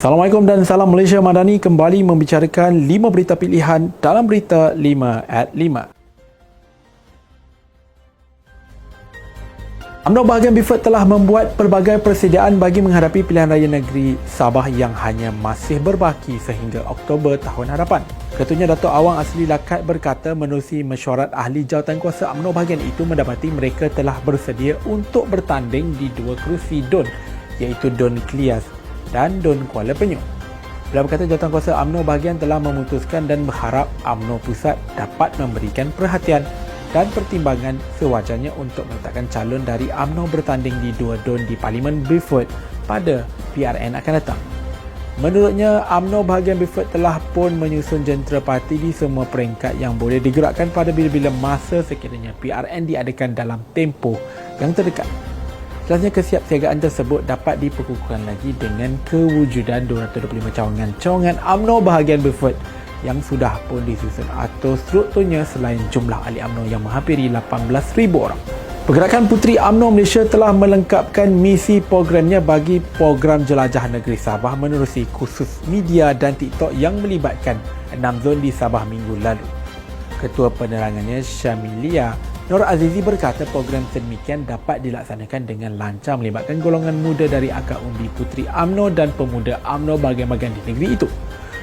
Assalamualaikum dan salam Malaysia Madani, kembali membicarakan 5 berita pilihan dalam berita 5 at 5. UMNO bahagian BIFED telah membuat pelbagai persediaan bagi menghadapi pilihan raya negeri Sabah yang hanya masih berbaki sehingga Oktober tahun hadapan. Ketuanya Dato' Awang Asli Lakat berkata menerusi mesyuarat ahli jawatankuasa UMNO bahagian itu mendapati mereka telah bersedia untuk bertanding di dua kerusi DUN, iaitu DUN Klias dan DUN Kuala Penyu. Beliau berkata jawatankuasa UMNO bahagian telah memutuskan dan berharap UMNO Pusat dapat memberikan perhatian dan pertimbangan sewajarnya untuk meletakkan calon dari UMNO bertanding di dua DUN di Parlimen BIFED pada PRN akan datang. Menurutnya, UMNO bahagian BIFED telah pun menyusun jentera parti di semua peringkat yang boleh digerakkan pada bila-bila masa sekiranya PRN diadakan dalam tempoh yang terdekat. Jelasnya kesiapsiagaan tersebut dapat diperkukuhkan lagi dengan kewujudan 225 cawangan UMNO bahagian BIFED yang sudah pun disusun atau strukturnya selain jumlah ahli UMNO yang menghampiri 18,000 orang. Pergerakan Puteri UMNO Malaysia telah melengkapkan misi programnya bagi program jelajah negeri Sabah menerusi kursus media dan TikTok yang melibatkan 6 zon di Sabah minggu lalu. Ketua penerangannya Syamilia Nur Azizi berkata program sedemikian dapat dilaksanakan dengan lancar melibatkan golongan muda dari akar undi Puteri UMNO dan pemuda UMNO bahagian-bahagian di negeri itu.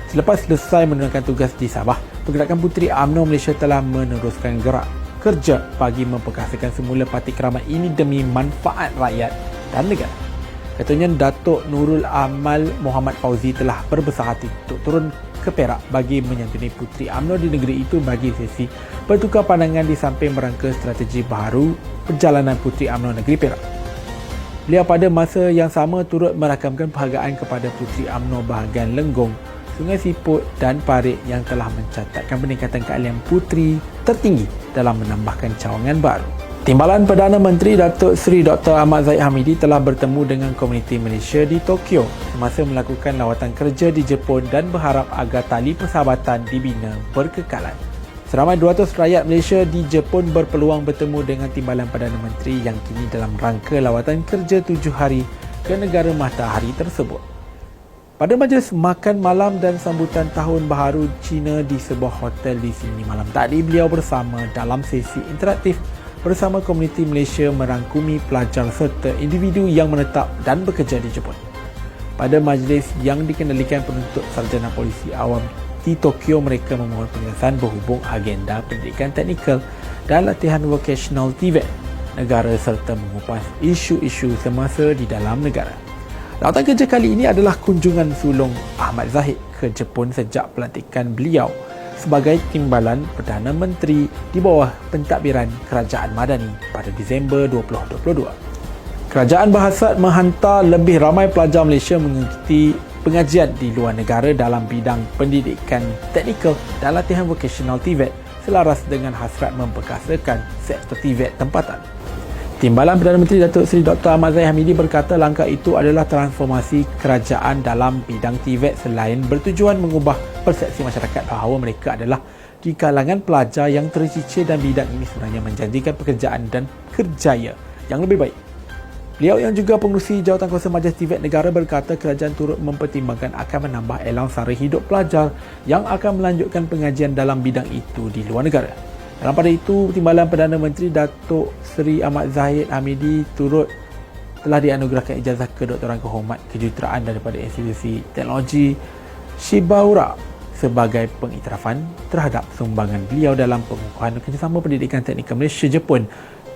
Selepas selesai menunaikan tugas di Sabah, pergerakan Puteri UMNO Malaysia telah meneruskan gerak kerja bagi memperkasakan semula parti keramat ini demi manfaat rakyat dan negara. Katanya Datuk Nurul Amal Muhammad Fauzi telah berbesar hati untuk turun ke Perak bagi menyantuni Puteri UMNO di negeri itu bagi sesi bertukar pandangan di samping merangka strategi baru perjalanan Puteri UMNO negeri Perak. Beliau pada masa yang sama turut merakamkan penghargaan kepada Puteri UMNO bahagian Lenggong, Sungai Siput dan Parit yang telah mencatatkan peningkatan keahlian puteri tertinggi dalam menambahkan cawangan baru. Timbalan Perdana Menteri Datuk Seri Dr. Ahmad Zahid Hamidi telah bertemu dengan komuniti Malaysia di Tokyo semasa melakukan lawatan kerja di Jepun dan berharap agar tali persahabatan dibina berkekalan. Seramai 200 rakyat Malaysia di Jepun berpeluang bertemu dengan Timbalan Perdana Menteri yang kini dalam rangka lawatan kerja 7 hari ke negara matahari tersebut. Pada majlis makan malam dan sambutan Tahun Baharu Cina di sebuah hotel di Sydney malam tadi, beliau bersama dalam sesi interaktif bersama komuniti Malaysia merangkumi pelajar serta individu yang menetap dan bekerja di Jepun. Pada majlis yang dikendalikan penuntut sarjana polisi awam di Tokyo, mereka memohon penjelasan berhubung agenda pendidikan teknikal dan latihan vocational TVET negara serta mengupas isu-isu semasa di dalam negara. Lawatan kerja kali ini adalah kunjungan sulung Ahmad Zahid ke Jepun sejak pelantikan beliau sebagai Timbalan Perdana Menteri di bawah pentadbiran Kerajaan Madani pada Disember 2022. Kerajaan berhasrat menghantar lebih ramai pelajar Malaysia mengikuti pengajian di luar negara dalam bidang pendidikan teknikal dan latihan vocational TVET selaras dengan hasrat memperkasakan sektor TVET tempatan. Timbalan Perdana Menteri Datuk Seri Dr. Ahmad Zahid Hamidi berkata langkah itu adalah transformasi kerajaan dalam bidang TVET selain bertujuan mengubah persepsi masyarakat bahawa mereka adalah di kalangan pelajar yang tercicir dan bidang ini sebenarnya menjanjikan pekerjaan dan kerjaya yang lebih baik. Beliau yang juga pengerusi jawatankuasa Majlis TVET Negara berkata kerajaan turut mempertimbangkan akan menambah allowance sara hidup pelajar yang akan melanjutkan pengajian dalam bidang itu di luar negara. Dalam pada itu, Timbalan Perdana Menteri Datuk Seri Ahmad Zahid Hamidi telah dianugerahkan ijazah kedoktoran kehormat kejuruteraan daripada institusi teknologi Shibaura sebagai pengiktirafan terhadap sumbangan beliau dalam pengukuhan kerjasama pendidikan teknikal Malaysia-Jepun.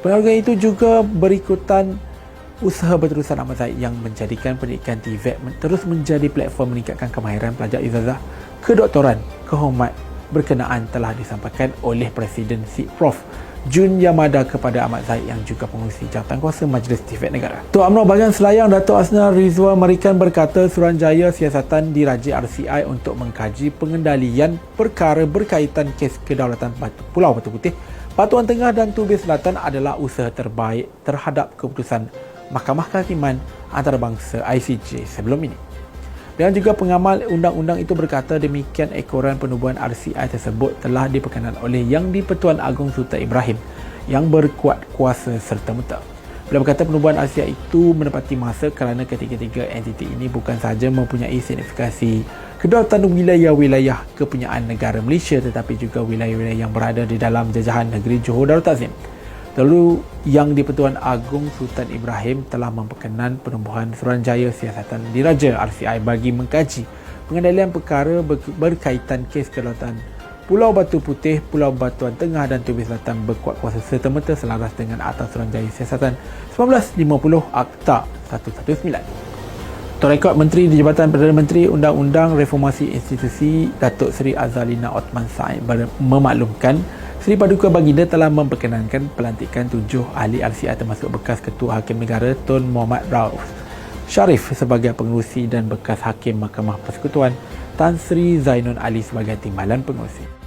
Penghargaan itu juga berikutan usaha berterusan Ahmad Zahid yang menjadikan pendidikan TVET terus menjadi platform meningkatkan kemahiran pelajar ijazah kedoktoran kehormat berkenaan telah disampaikan oleh Presiden Prof. Jun Yamada kepada Ahmad Zahid yang juga pengerusi jawatankuasa Majlis TVET Negara. Ketua UMNO bahagian Selayang Datuk Asna Rizwa Marikan berkata Suruhanjaya siasatan diraja RCI untuk mengkaji pengendalian perkara berkaitan kes kedaulatan Pulau Batu Putih, Batuan Tengah dan Tubir Selatan adalah usaha terbaik terhadap keputusan Mahkamah Kehakiman Antarabangsa ICJ sebelum ini. Dan juga pengamal undang-undang itu berkata demikian ekoran penubuhan RCI tersebut telah diperkenal oleh Yang di-Pertuan Agong Sultan Ibrahim yang berkuat kuasa serta-merta. Beliau berkata penubuhan RCI itu menepati masa kerana ketiga-tiga entiti ini bukan sahaja mempunyai signifikasi kedaulatan wilayah-wilayah kepunyaan negara Malaysia tetapi juga wilayah-wilayah yang berada di dalam jajahan negeri Johor Darul Takzim. Lalu Yang di-Pertuan Agong Sultan Ibrahim telah memperkenan penubuhan Suruhanjaya Siasatan Diraja RCI bagi mengkaji pengendalian perkara berkaitan kes kedaulatan Pulau Batu Putih, Pulau Batuan Tengah dan Tubis Selatan berkuat kuasa serta-merta selaras dengan Akta Suruhanjaya Siasatan 1950 Akta 119. Ketua Rekod Menteri di Jabatan Perdana Menteri Undang-Undang Reformasi Institusi Datuk Seri Azalina Othman Said memaklumkan Seri Paduka Baginda telah memperkenankan pelantikan 7 ahli RCI termasuk bekas Ketua Hakim Negara Tun Muhammad Rauf Sharif sebagai pengerusi dan bekas Hakim Mahkamah Persekutuan Tan Sri Zainun Ali sebagai timbalan pengerusi.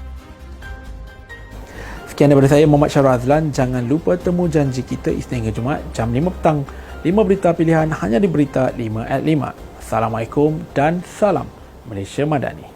Sekian daripada saya, Muhammad Syarul Azlan. Jangan lupa temu janji kita Isnin hingga Jumaat jam 5 petang. 5 berita pilihan hanya di Berita 5 at 5. Assalamualaikum dan salam Malaysia Madani.